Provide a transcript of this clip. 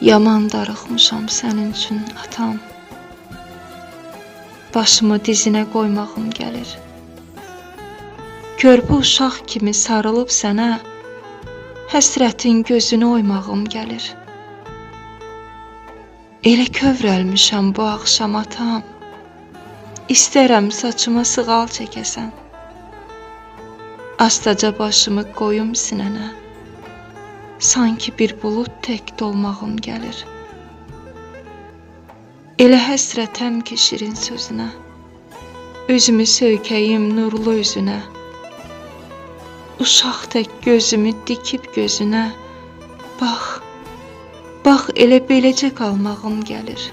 Yaman darıxmışam sənin üçün atam. Başımı dizinə qoymağım gəlir. Körpü uşaq kimi sarılıb sənə, həsrətin gözünü oymağım gəlir. Elə kövrəlmişəm bu axşam atam, İstərəm saçıma sığal çəkəsən. Astaca başımı qoyum sinənə, sanki bir bulud tək dolmağım gəlir. Elə həsrətəm ki şirin sözünə, özümü söykəyim nurlu üzünə. Uşaq tək gözümü dikib gözünə, bax, bax elə beləcə qalmağım gəlir.